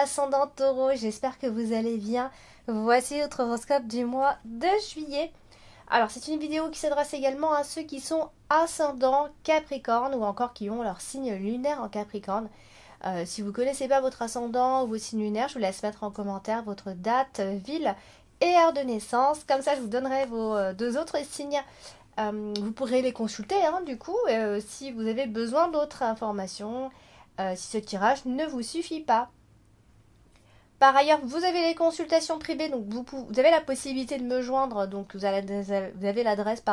ascendant Taureau, j'espère que vous allez bien. Voici votre horoscope du mois de juillet. Alors c'est une vidéo qui s'adresse également à ceux qui sont ascendants Capricorne ou encore qui ont leur signe lunaire en Capricorne. Si vous ne connaissez pas votre ascendant ou votre signe lunaire, je vous laisse mettre en commentaire votre date, ville et heure de naissance. Comme ça je vous donnerai vos deux autres signes. Vous pourrez les consulter du coup si vous avez besoin d'autres informations. Si ce tirage ne vous suffit pas. Par ailleurs, vous avez les consultations privées, donc vous avez la possibilité de me joindre, donc vous avez l'adresse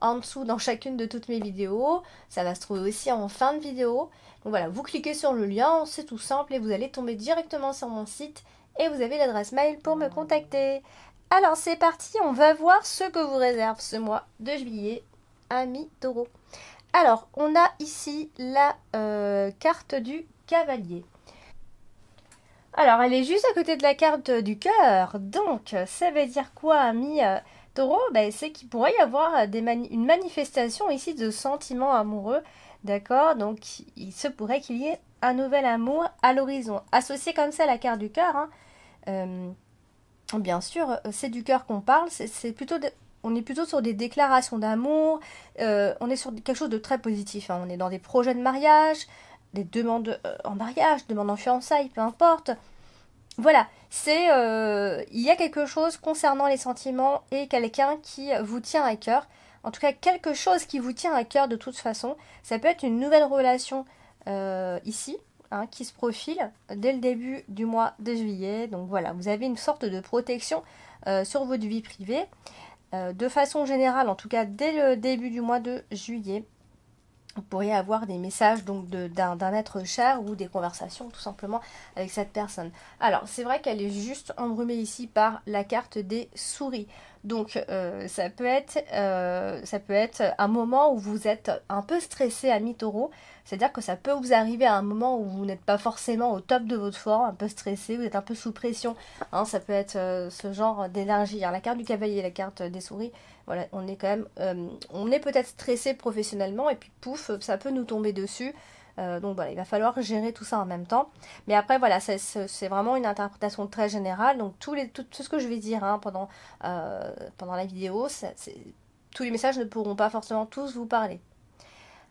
en dessous dans chacune de toutes mes vidéos. Ça va se trouver aussi en fin de vidéo. Donc voilà, vous cliquez sur le lien, c'est tout simple et vous allez tomber directement sur mon site et vous avez l'adresse mail pour me contacter. Alors c'est parti, on va voir ce que vous réserve ce mois de juillet, amis taureaux. Alors, on a ici la carte du cavalier. Alors, elle est juste à côté de la carte du cœur. Donc, ça veut dire quoi, ami taureau? C'est qu'il pourrait y avoir une manifestation ici de sentiments amoureux. D'accord? Donc, il se pourrait qu'il y ait un nouvel amour à l'horizon. Associé comme ça à la carte du cœur, bien sûr, c'est du cœur qu'on parle. On est plutôt sur des déclarations d'amour, on est sur quelque chose de très positif. On est dans des projets de mariage, des demandes en mariage, demandes en fiançailles, peu importe. Voilà, il y a quelque chose concernant les sentiments et quelqu'un qui vous tient à cœur. En tout cas, quelque chose qui vous tient à cœur de toute façon. Ça peut être une nouvelle relation ici, qui se profile dès le début du mois de juillet. Donc voilà, vous avez une sorte de protection sur votre vie privée. De façon générale, en tout cas dès le début du mois de juillet, vous pourriez avoir des messages donc d'un être cher ou des conversations tout simplement avec cette personne. Alors c'est vrai qu'elle est juste embrumée ici par la carte des souris. Donc ça peut être un moment où vous êtes un peu stressé à mi-taureau. C'est-à-dire que ça peut vous arriver à un moment où vous n'êtes pas forcément au top de votre forme, un peu stressé, vous êtes un peu sous pression. Ça peut être ce genre d'énergie. La carte du cavalier et la carte des souris, voilà, on est quand même, on est peut-être stressé professionnellement et puis pouf, ça peut nous tomber dessus. Donc voilà, il va falloir gérer tout ça en même temps. Mais après voilà, c'est vraiment une interprétation très générale. Donc tout ce que je vais dire pendant la vidéo, tous les messages ne pourront pas forcément tous vous parler.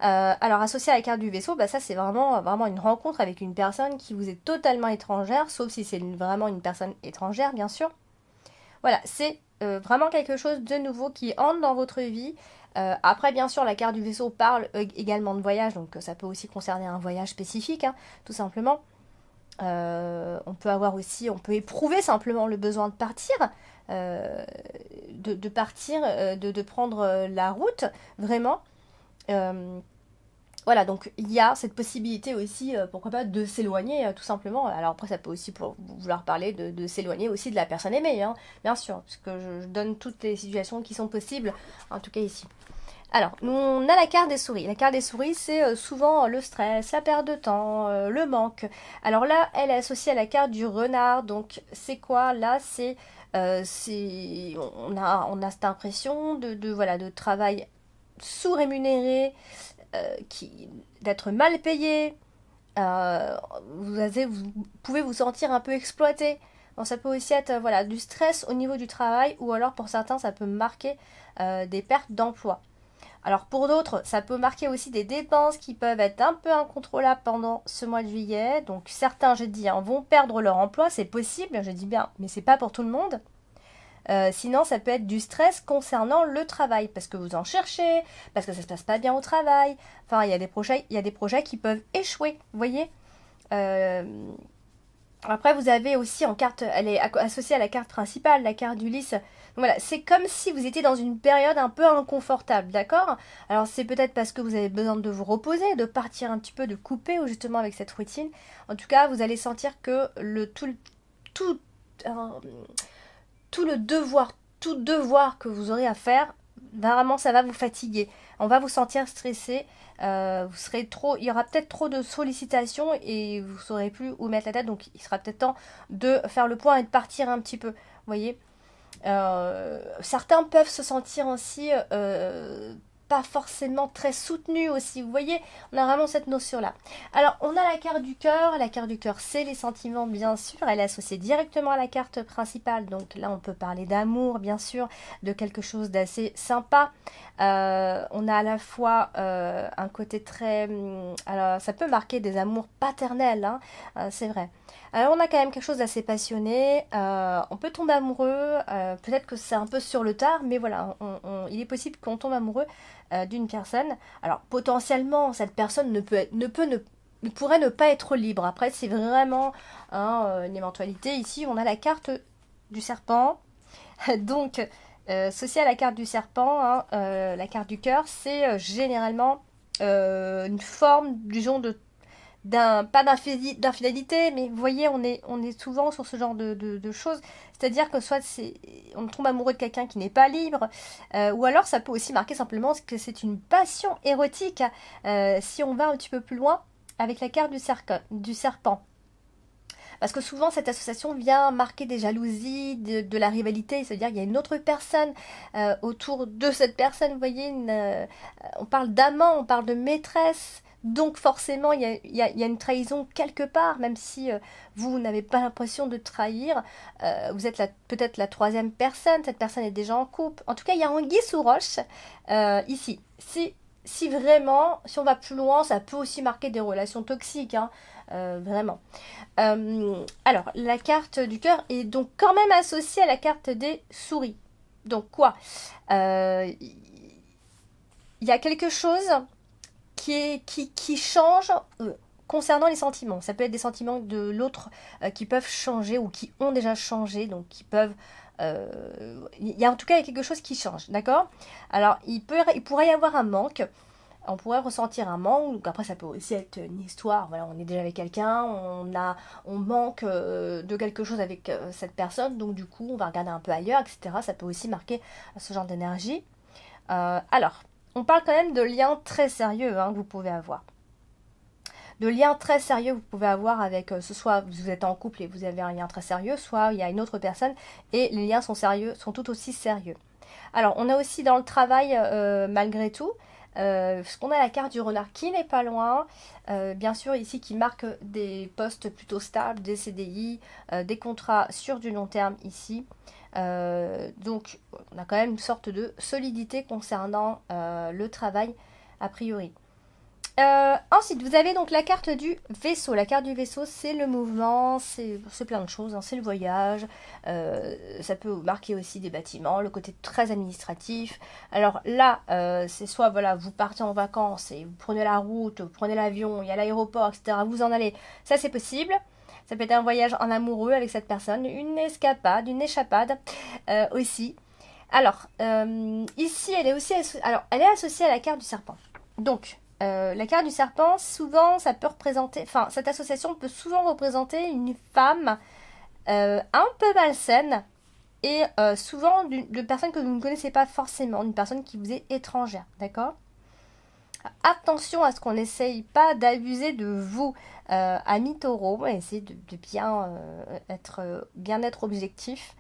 Alors associé à la carte du vaisseau, ça c'est vraiment une rencontre avec une personne qui vous est totalement étrangère, sauf si c'est vraiment une personne étrangère bien sûr. Voilà, c'est vraiment quelque chose de nouveau qui entre dans votre vie. Après bien sûr la carte du vaisseau parle également de voyage, donc ça peut aussi concerner un voyage spécifique, tout simplement. On peut éprouver simplement le besoin de partir, de prendre la route, vraiment. Voilà, donc il y a cette possibilité aussi, pourquoi pas, de s'éloigner tout simplement. Alors après, ça peut aussi vouloir parler de s'éloigner aussi de la personne aimée, bien sûr, parce que je donne toutes les situations qui sont possibles, en tout cas ici. Alors, nous, on a la carte des souris. La carte des souris, c'est souvent le stress, la perte de temps, le manque. Alors là, elle est associée à la carte du renard. Donc, c'est quoi? Là, on a cette impression de travail sous-rémunéré, d'être mal payé. Vous pouvez vous sentir un peu exploité. Donc, ça peut aussi être du stress au niveau du travail ou alors pour certains, ça peut marquer des pertes d'emploi. Alors pour d'autres, ça peut marquer aussi des dépenses qui peuvent être un peu incontrôlables pendant ce mois de juillet. Donc certains, j'ai dit, vont perdre leur emploi, c'est possible, je dis bien, mais c'est pas pour tout le monde. Sinon, ça peut être du stress concernant le travail, parce que vous en cherchez, parce que ça se passe pas bien au travail. Enfin, il y a des projets qui peuvent échouer, vous voyez. Après, vous avez aussi en carte, elle est associée à la carte principale, la carte d'Ulysse. Donc voilà, c'est comme si vous étiez dans une période un peu inconfortable, d'accord? Alors c'est peut-être parce que vous avez besoin de vous reposer, de partir un petit peu, de couper justement avec cette routine. En tout cas, vous allez sentir que tout, euh, tout le devoir, tout devoir que vous aurez à faire, vraiment ça va vous fatiguer. On va vous sentir stressé. Il y aura peut-être trop de sollicitations et vous ne saurez plus où mettre la tête. Donc il sera peut-être temps de faire le point et de partir un petit peu. Vous voyez, certains peuvent se sentir aussi pas forcément très soutenu aussi. Vous voyez, on a vraiment cette notion-là. Alors, on a la carte du cœur. La carte du cœur, c'est les sentiments, bien sûr. Elle est associée directement à la carte principale. Donc là, on peut parler d'amour, bien sûr, de quelque chose d'assez sympa. On a à la fois un côté très... alors, ça peut marquer des amours paternels, hein, c'est vrai. Alors, on a quand même quelque chose d'assez passionné. On peut tomber amoureux. Peut-être que c'est un peu sur le tard, mais voilà, il est possible qu'on tombe amoureux d'une personne. Alors, potentiellement, cette personne ne pourrait ne pas être libre. Après, c'est vraiment une éventualité. Ici, on a la carte du serpent. Donc, associé à la carte du serpent, hein, la carte du cœur, c'est généralement une forme, disons, pas d'infidélité, mais vous voyez, on est souvent sur ce genre de choses. C'est-à-dire que soit on tombe amoureux de quelqu'un qui n'est pas libre, ou alors ça peut aussi marquer simplement que c'est une passion érotique, si on va un petit peu plus loin avec la carte du serpent. Parce que souvent, cette association vient marquer des jalousies, de la rivalité, c'est-à-dire qu'il y a une autre personne autour de cette personne, vous voyez, on parle d'amant, on parle de maîtresse, donc forcément, il y a une trahison quelque part, même si vous n'avez pas l'impression de trahir, vous êtes peut-être la troisième personne, cette personne est déjà en couple. En tout cas, il y a anguille sous roche ici. Si vraiment, si on va plus loin, ça peut aussi marquer des relations toxiques, hein, vraiment. Alors, la carte du cœur est donc quand même associée à la carte des souris. Donc quoi? Il y a quelque chose qui change concernant les sentiments. Ça peut être des sentiments de l'autre qui peuvent changer ou qui ont déjà changé, donc qui peuvent... il y a en tout cas quelque chose qui change, d'accord? Alors, il pourrait y avoir un manque. On pourrait ressentir un manque, donc après ça peut aussi être une histoire, voilà, on est déjà avec quelqu'un, on manque de quelque chose avec cette personne, donc du coup on va regarder un peu ailleurs, etc. Ça peut aussi marquer ce genre d'énergie. Alors, on parle quand même de liens très sérieux, hein, que vous pouvez avoir. De liens très sérieux que vous pouvez avoir avec, soit vous êtes en couple et vous avez un lien très sérieux, soit il y a une autre personne et les liens sont sérieux, sont tout aussi sérieux. Alors, on a aussi dans le travail, malgré tout, parce qu'on a la carte du renard qui n'est pas loin, bien sûr ici qui marque des postes plutôt stables, des CDI, des contrats sur du long terme ici. Donc on a quand même une sorte de solidité concernant le travail a priori. Ensuite, vous avez donc la carte du vaisseau. La carte du vaisseau, c'est le mouvement, c'est plein de choses, hein, c'est le voyage. Ça peut marquer aussi des bâtiments, le côté très administratif. Alors là, c'est soit voilà, vous partez en vacances et vous prenez la route, vous prenez l'avion, il y a l'aéroport, etc. Vous en allez, ça c'est possible. Ça peut être un voyage en amoureux avec cette personne, une escapade, une échappade aussi. Alors, ici, elle est associée à la carte du serpent. Donc, la carte du serpent, souvent, ça peut représenter, enfin, cette association peut souvent représenter une femme un peu malsaine et souvent de personnes que vous ne connaissez pas forcément, une personne qui vous est étrangère, d'accord? Attention à ce qu'on n'essaye pas d'abuser de vous, amis taureaux, essayez de bien être objectif,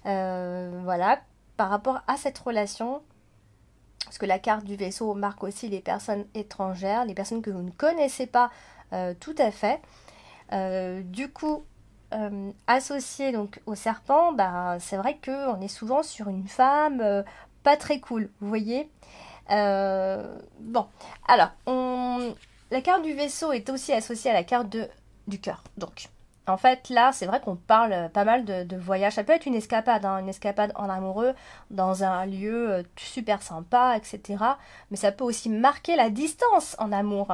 voilà, par rapport à cette relation. Parce que la carte du vaisseau marque aussi les personnes étrangères, les personnes que vous ne connaissez pas tout à fait. Du coup, associé donc au serpent, bah, c'est vrai qu'on est souvent sur une femme pas très cool, vous voyez. Bon, alors, la carte du vaisseau est aussi associée à la carte du cœur. Donc, en fait, là, c'est vrai qu'on parle pas mal de voyage. Ça peut être une escapade, hein, une escapade en amoureux, dans un lieu super sympa, etc. Mais ça peut aussi marquer la distance en amour.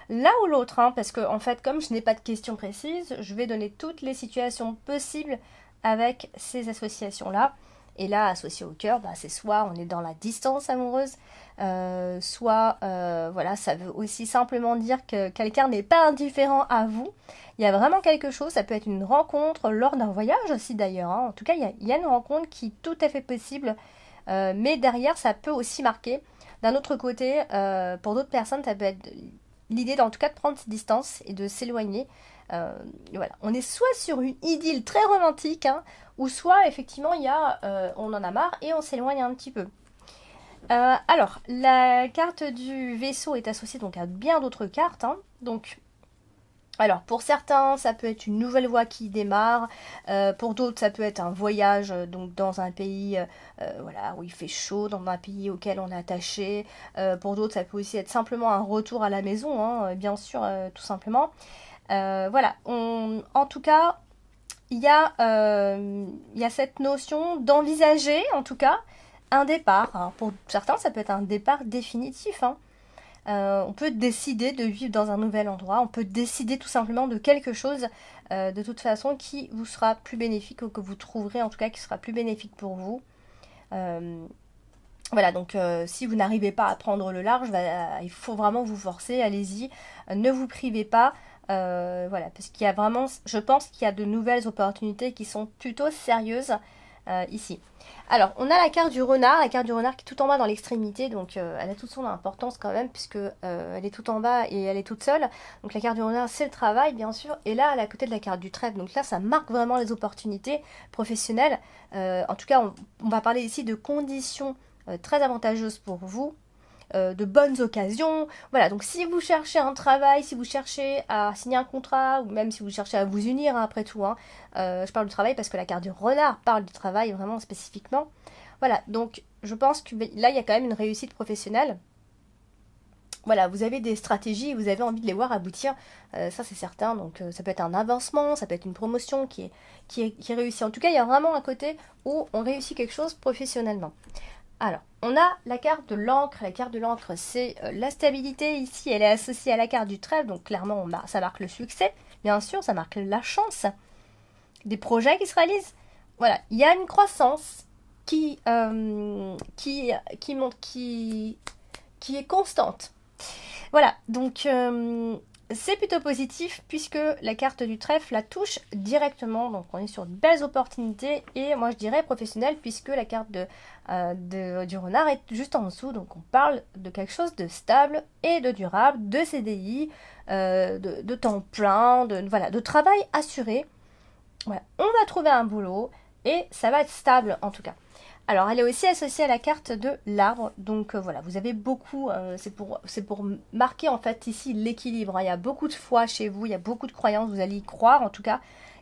L'un ou l'autre, hein, parce que, en fait, comme je n'ai pas de questions précises, je vais donner toutes les situations possibles avec ces associations-là. Et là, associé au cœur, bah, c'est soit on est dans la distance amoureuse, soit voilà, ça veut aussi simplement dire que quelqu'un n'est pas indifférent à vous. Il y a vraiment quelque chose, ça peut être une rencontre lors d'un voyage aussi d'ailleurs, hein. En tout cas, il y a une rencontre qui est tout à fait possible, mais derrière, ça peut aussi marquer. D'un autre côté, pour d'autres personnes, ça peut être l'idée en tout cas de prendre ses distances et de s'éloigner. Voilà. On est soit sur une idylle très romantique, hein, ou soit effectivement on en a marre et on s'éloigne un petit peu. Alors, la carte du vaisseau est associée donc à bien d'autres cartes, hein. Donc, alors, pour certains, ça peut être une nouvelle voie qui démarre. Pour d'autres, ça peut être un voyage donc dans un pays voilà, où il fait chaud, dans un pays auquel on est attaché. Pour d'autres, ça peut aussi être simplement un retour à la maison, hein, bien sûr, tout simplement. Voilà, en tout cas, il y a cette notion d'envisager, en tout cas, un départ, hein. Pour certains, ça peut être un départ définitif, hein. On peut décider de vivre dans un nouvel endroit, on peut décider tout simplement de quelque chose de toute façon qui vous sera plus bénéfique ou que vous trouverez en tout cas qui sera plus bénéfique pour vous. Euh, voilà, donc si vous n'arrivez pas à prendre le large, il faut vraiment vous forcer, allez-y, ne vous privez pas. Voilà, parce qu'il y a vraiment, je pense qu'il y a de nouvelles opportunités qui sont plutôt sérieuses ici. Alors, on a la carte du renard qui est tout en bas dans l'extrémité, donc elle a toute son importance quand même, puisque elle est tout en bas et elle est toute seule. Donc la carte du renard, c'est le travail, bien sûr, et là, elle est à côté de la carte du trèfle. Donc là, ça marque vraiment les opportunités professionnelles. En tout cas, on va parler ici de conditions très avantageuses pour vous, de bonnes occasions. Voilà, donc si vous cherchez un travail, si vous cherchez à signer un contrat, ou même si vous cherchez à vous unir, hein, après tout, hein, je parle du travail parce que la carte du renard parle du travail vraiment spécifiquement. Voilà, donc je pense que là, il y a quand même une réussite professionnelle. Voilà, vous avez des stratégies, vous avez envie de les voir aboutir, ça c'est certain, donc ça peut être un avancement, ça peut être une promotion qui est réussie. En tout cas, il y a vraiment un côté où on réussit quelque chose professionnellement. Alors, on a la carte de l'encre. La carte de l'encre, c'est la stabilité. Ici, elle est associée à la carte du trèfle. Donc, clairement, ça marque le succès. Bien sûr, ça marque la chance. Des projets qui se réalisent. Voilà, il y a une croissance qui, monte, qui est constante. Voilà, donc c'est plutôt positif puisque la carte du trèfle la touche directement. Donc on est sur de belles opportunités et moi je dirais professionnelle puisque la carte du renard est juste en dessous. Donc on parle de quelque chose de stable et de durable, de CDI, de temps plein, voilà, de travail assuré. Voilà, on va trouver un boulot et ça va être stable en tout cas. Alors, elle est aussi associée à la carte de l'arbre. Donc voilà, vous avez beaucoup, c'est pour marquer en fait ici l'équilibre, hein. Il y a beaucoup de foi chez vous, il y a beaucoup de croyances, vous allez y croire en tout cas,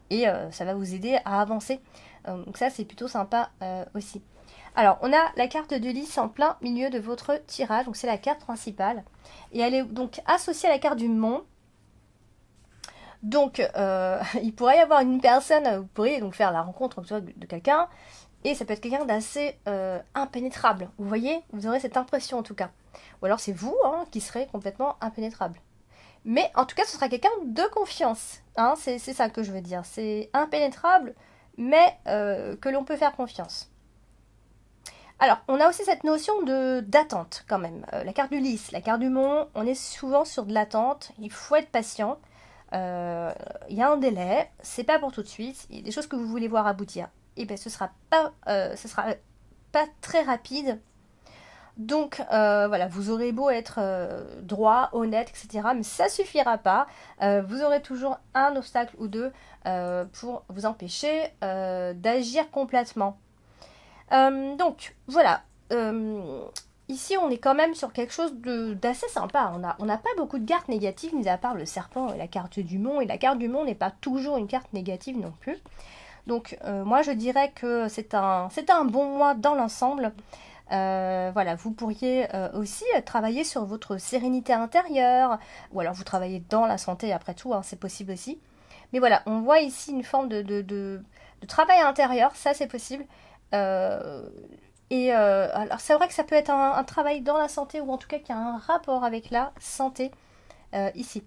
et ça va vous aider à avancer. Donc ça, c'est plutôt sympa aussi. Alors, on a la carte de lys en plein milieu de votre tirage, donc c'est la carte principale. Et elle est donc associée à la carte du mont. Donc, il pourrait y avoir une personne, vous pourriez donc faire la rencontre de quelqu'un, et ça peut être quelqu'un d'assez impénétrable. Vous voyez, vous aurez cette impression en tout cas. Ou alors c'est vous hein, qui serez complètement impénétrable. Mais en tout cas, ce sera quelqu'un de confiance. Hein, c'est ça que je veux dire. C'est impénétrable, mais que l'on peut faire confiance. Alors, on a aussi cette notion d'attente quand même. La carte du lys, la carte du mont, on est souvent sur de l'attente. Il faut être patient. Il y a un délai. C'est pas pour tout de suite. Il y a des choses que vous voulez voir aboutir. Et bien, ce sera pas très rapide. Donc voilà, vous aurez beau être droit, honnête, etc. Mais ça suffira pas. Vous aurez toujours un obstacle ou deux pour vous empêcher d'agir complètement. Donc voilà. Ici, on est quand même sur quelque chose d'assez sympa. On n'a pas beaucoup de cartes négatives, mis à part le serpent et la carte du mont. Et la carte du mont n'est pas toujours une carte négative non plus. Donc moi je dirais que c'est un bon mois dans l'ensemble. Voilà, vous pourriez aussi travailler sur votre sérénité intérieure, ou alors vous travaillez dans la santé après tout, hein, c'est possible aussi. Mais voilà, on voit ici une forme de travail intérieur, ça c'est possible. Euh, alors c'est vrai que ça peut être un travail dans la santé, ou en tout cas qui a un rapport avec la santé ici.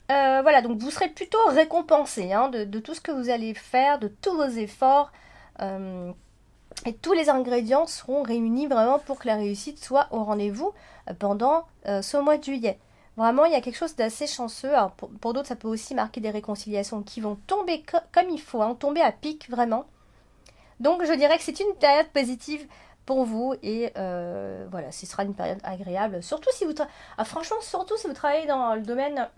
Voilà, donc vous serez plutôt récompensé hein, de tout ce que vous allez faire, de tous vos efforts. Et tous les ingrédients seront réunis vraiment pour que la réussite soit au rendez-vous pendant ce mois de juillet. Vraiment, il y a quelque chose d'assez chanceux. Alors, pour d'autres, ça peut aussi marquer des réconciliations qui vont tomber comme il faut, hein, tomber à pic vraiment. Donc, je dirais que c'est une période positive pour vous et voilà, ce sera une période agréable. Surtout si vous, franchement, surtout si vous travaillez dans le domaine,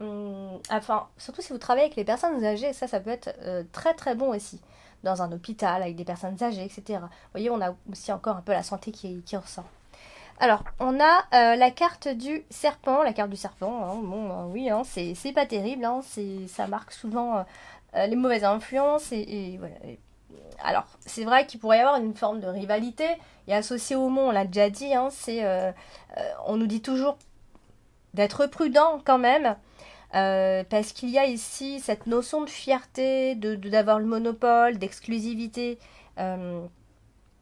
enfin, surtout si vous travaillez avec les personnes âgées, ça peut être très très bon aussi. Dans un hôpital avec des personnes âgées, etc. Vous voyez, on a aussi encore un peu la santé qui ressort. Alors, on a la carte du serpent. La carte du serpent, hein, bon, oui, hein, c'est pas terrible. Hein, ça marque souvent les mauvaises influences. Et voilà. Alors, c'est vrai qu'il pourrait y avoir une forme de rivalité. Et associé au mot, on l'a déjà dit, hein, on nous dit toujours d'être prudent quand même. Parce qu'il y a ici cette notion de fierté, d'avoir le monopole, d'exclusivité. Euh,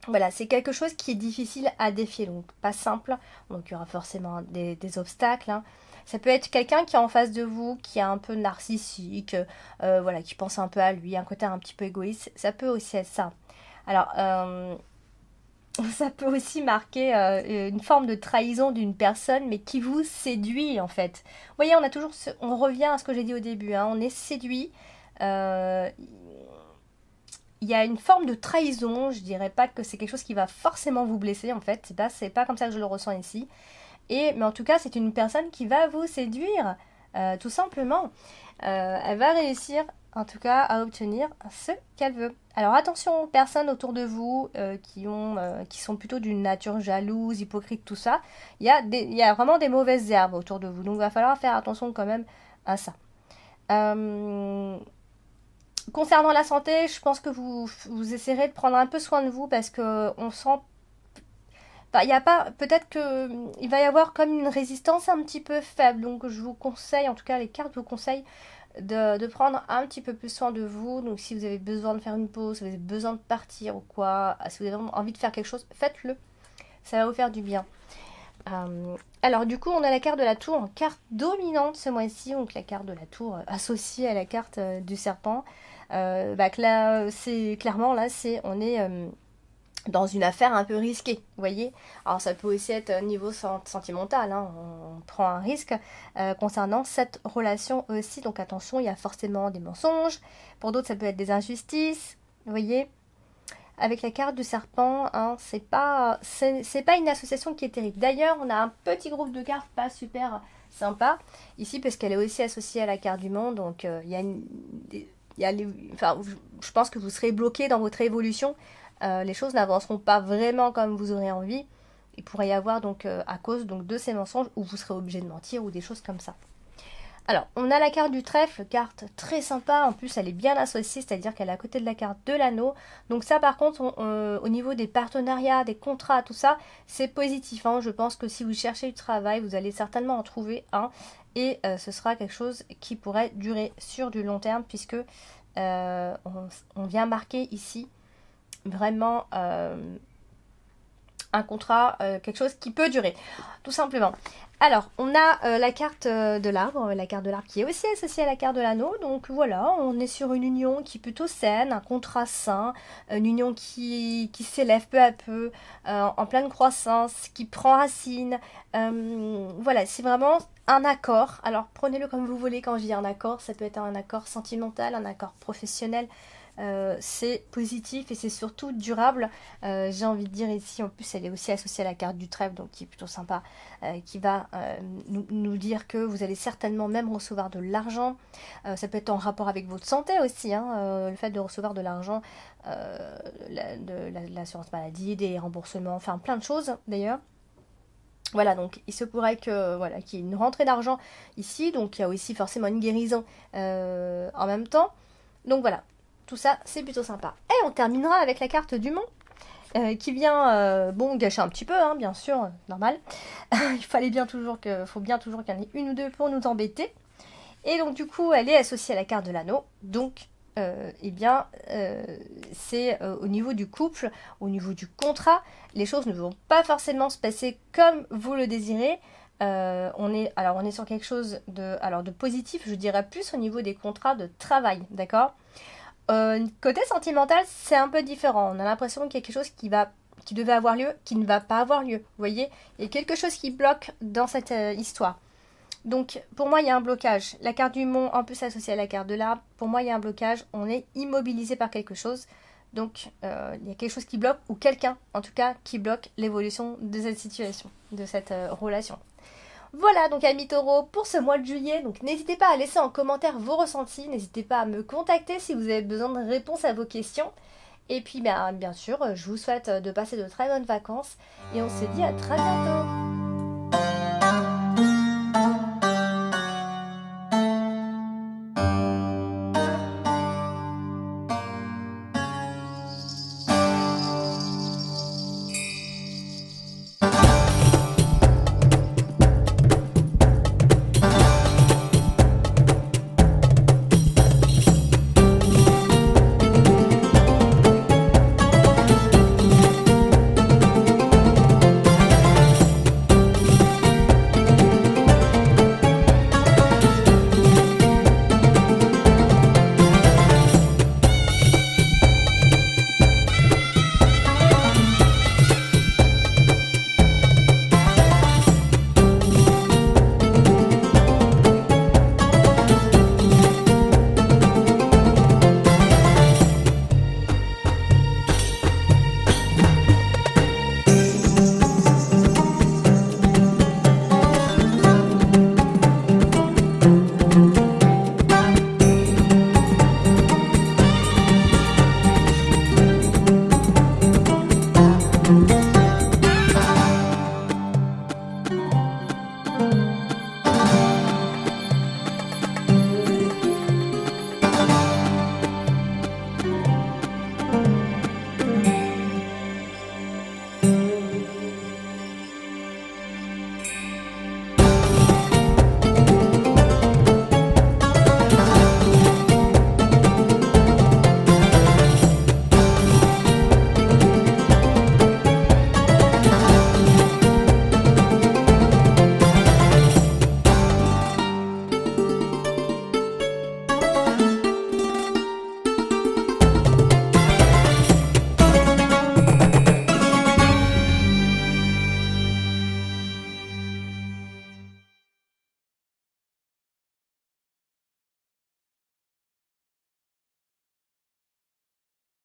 voilà, c'est quelque chose qui est difficile à défier, donc pas simple. Donc il y aura forcément des obstacles. Hein. Ça peut être quelqu'un qui est en face de vous, qui est un peu narcissique, voilà, qui pense un peu à lui, un côté un petit peu égoïste. Ça peut aussi être ça. Alors, ça peut aussi marquer une forme de trahison d'une personne, mais qui vous séduit en fait. Vous voyez, on revient à ce que j'ai dit au début. Hein, on est séduit. Euh, il y a une forme de trahison. Je dirais pas que c'est quelque chose qui va forcément vous blesser en fait. C'est pas comme ça que je le ressens ici. Mais en tout cas, c'est une personne qui va vous séduire, tout simplement. Elle va réussir, en tout cas, à obtenir ce qu'elle veut. Alors attention aux personnes autour de vous qui sont plutôt d'une nature jalouse, hypocrite, tout ça. Il y a vraiment des mauvaises herbes autour de vous. Donc il va falloir faire attention quand même à ça. Euh, Concernant la santé, je pense que vous essaierez de prendre un peu soin de vous parce que on sent. Enfin, il y a pas. Peut-être que il va y avoir comme une résistance un petit peu faible. Donc je vous conseille, en tout cas les cartes vous conseillent de prendre un petit peu plus soin de vous. Donc si vous avez besoin de faire une pause, si vous avez besoin de partir ou quoi, si vous avez vraiment envie de faire quelque chose, faites-le. Ça va vous faire du bien. Alors du coup, on a la carte de la tour en carte dominante ce mois-ci. Donc la carte de la tour associée à la carte du serpent. Là, c'est clairement là, on est dans une affaire un peu risquée, vous voyez. Alors ça peut aussi être niveau sentimental, hein. On prend un risque concernant cette relation aussi, donc attention, il y a forcément des mensonges, pour d'autres ça peut être des injustices, vous voyez. Avec la carte du serpent, hein, c'est pas une association qui est terrible. D'ailleurs, on a un petit groupe de cartes pas super sympa ici, parce qu'elle est aussi associée à la carte du monde, donc enfin, je pense que vous serez bloqué dans votre évolution. Les choses n'avanceront pas vraiment comme vous aurez envie. Il pourrait y avoir donc à cause donc de ces mensonges où vous serez obligé de mentir ou des choses comme ça. Alors, on a la carte du trèfle, carte très sympa, en plus elle est bien associée, c'est-à-dire qu'elle est à côté de la carte de l'anneau. Donc ça par contre, au niveau des partenariats, des contrats, tout ça, c'est positif. Hein. Je pense que si vous cherchez du travail, vous allez certainement en trouver un. Et ce sera quelque chose qui pourrait durer sur du long terme, puisque on vient marquer ici vraiment un contrat, quelque chose qui peut durer, tout simplement. Alors, on a la carte de l'arbre, la carte de l'arbre qui est aussi associée à la carte de l'anneau. Donc voilà, on est sur une union qui est plutôt saine, un contrat sain, une union qui s'élève peu à peu, en pleine croissance, qui prend racine. Voilà, c'est vraiment un accord. Alors prenez-le comme vous voulez quand je dis un accord, ça peut être un accord sentimental, un accord professionnel. C'est positif et c'est surtout durable. J'ai envie de dire ici, en plus elle est aussi associée à la carte du trèfle, donc qui est plutôt sympa, qui va nous dire que vous allez certainement même recevoir de l'argent. Ça peut être en rapport avec votre santé aussi, hein, le fait de recevoir de l'argent, de l'assurance maladie, des remboursements, enfin plein de choses d'ailleurs. Voilà, donc il se pourrait que voilà, qu'il y ait une rentrée d'argent ici, donc il y a aussi forcément une guérison en même temps. Donc voilà, tout ça, c'est plutôt sympa. Et on terminera avec la carte du mont, qui vient, gâcher un petit peu, hein, bien sûr, normal. Il faut bien toujours qu'il y en ait une ou deux pour nous embêter. Et donc, du coup, elle est associée à la carte de l'anneau. Donc, c'est au niveau du couple, au niveau du contrat, les choses ne vont pas forcément se passer comme vous le désirez. On est sur quelque chose de positif, je dirais plus au niveau des contrats de travail, d'accord. Côté sentimental, c'est un peu différent. On a l'impression qu'il y a quelque chose qui devait avoir lieu, qui ne va pas avoir lieu. Vous voyez, il y a quelque chose qui bloque dans cette histoire. Donc, pour moi, il y a un blocage. La carte du mont, en plus associée à la carte de l'arbre, pour moi, il y a un blocage. On est immobilisé par quelque chose. Donc, il y a quelque chose qui bloque, ou quelqu'un, en tout cas, qui bloque l'évolution de cette situation, de cette relation. Voilà donc amis taureaux pour ce mois de juillet, donc n'hésitez pas à laisser en commentaire vos ressentis, n'hésitez pas à me contacter si vous avez besoin de réponses à vos questions. Et puis bien sûr, je vous souhaite de passer de très bonnes vacances et on se dit à très bientôt.